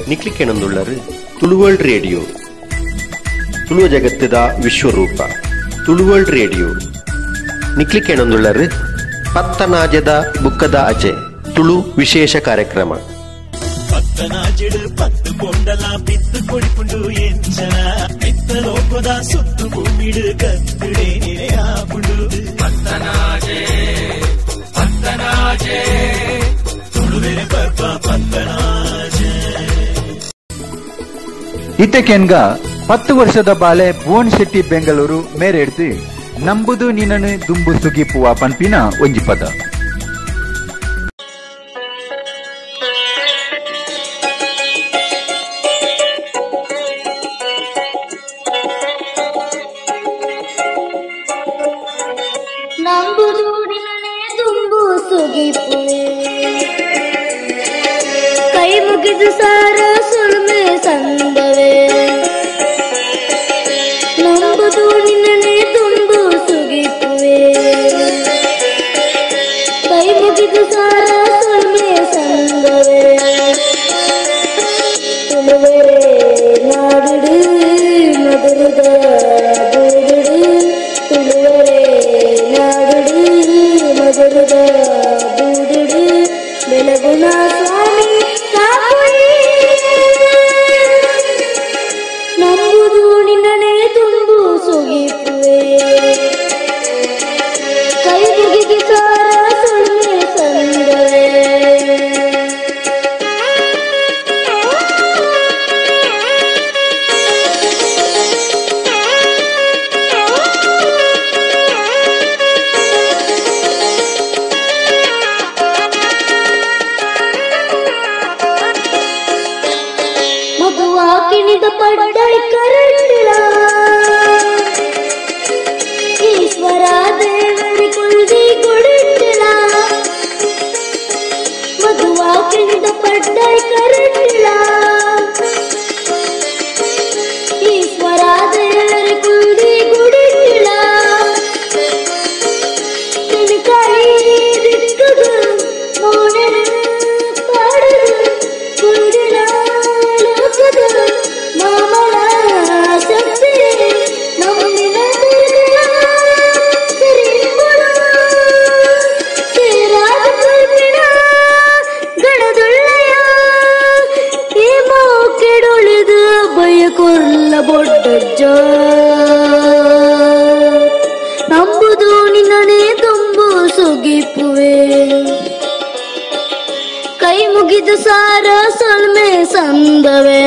ನಿಕ್ಲಿಕ್ಕೆನೊಂದುಳ್ಳರು Tulu world radio ತುಳುವ ಜಗತ್ತದ ವಿಶ್ವರೂಪ Tulu world radio ನಿಕ್ಲಿಕ್ಕೆನೊಂದುಳ್ಳರು ಪತ್ತನಾಜದ ಬುಕ್ಕದ ಅಜೆ Tulu ವಿಶೇಷ ಕಾರ್ಯಕ್ರಮ ಪತ್ತನಾಜೆಡು ಪತ್ತು ಕೊಂಡಲ ಬಿತ್ತು ಕೊಡಿಪುಂಡು ಎಂಚನ ಬಿತ್ತ ಲೋಕದ ಸುತ್ತು ಭೂಮಿಡು ಕತ್ತುಡೆ ಆಪುಂಡು ಪತ್ತನಾಜೆ ಪತ್ತನಾಜೆ ತುಳುವೆರೆ ಪರ್ಪ ಪತ್ತನಾಜೆ ಇತೆಕೆನ್ಗ 10 ವರ್ಷದ ಬಾಲೆ ಭುವನ್ ಶೆಟ್ಟಿ ಬೆಂಗಳೂರು ಮೇರೆಡ್ದು ನಂಬುದು ನಿನನು ದುಂಬು ಸುಗಿಪುವ ಪನ್ಪಿನ ಒಂಜಿ ಪದ ನಂಬುದು ನಿನನೆ ದುಂಬು ಸುಗಿಪುವೆ ಕೈ ಮುಗಿದು ಸಾರ ಸುಳ್ಮೆ ಸಂದವೇ ನಂಬುದು ನಿನನೆ ದುಂಬು ಸುಗಿಪುವೆ ಕೈ ಮುಗಿದು ಸಾರ ಸುಳ್ಮೆ ಸಂದವೇ ತುಳುವೆರೆ ನಾಡುಡು ಮಧುರದ ಬೂಡುಡು ತುಳುವೆರೆ ನಾಡುಡು ಮಧುರದ ಬೂಡುಡು ಬೆಳಗುಣ ಸ್ವಾಮಿ ನಂಬುದು ನಿನ್ನನೆ ತುಂಬು ಸುಗಿಪುವೆ ಕೈ ಮುಗಿದು ಸಾರ ಸುಳ್ಮೆ ಸಂದವೇ ಮಗುವಾಕಿಣಿದ ಪಡ್ಡೈ ಕರೆಂಡಿಲ ಈಶ್ವರ ದೇವರಿ ಕುಲ್ದಿ ಗುಡಿಂಡಿಲ ಮಗುವಾಕಿಣಿದ ಪಡ್ಡೈ ಕರೆಂಡಿಲ ಈಶ್ವರ ದೇವರಿ ಕುಲ್ದಿ ಗುಡಿಂಡಿಲ ತಿನ್ಕೈ ದಿಕ್ಕುದು ಮೌನನ ಪಾಡುದು ಕುಂಡಿಲ ಮಾಮಲ ಶಕ್ತಿ ನಮ್ಮಿನ ಸೇರಾದ ಕಲ್ಪಿನ ಗಣದುಳ್ಳಯ ಈ ಮೋಕೆಡೊಳಿದು ಭಯ ಕೊರ್ಲ ಬೊಡ್ಡಜ್ಜ ನಂಬುದು ನಿನ್ನನೆ ತುಂಬು ಸುಗಿಪುವೆ ಕೈ ಮುಗಿದು ಸಾರ ಸೊಲ್ಮೆ ಸಂದವೇ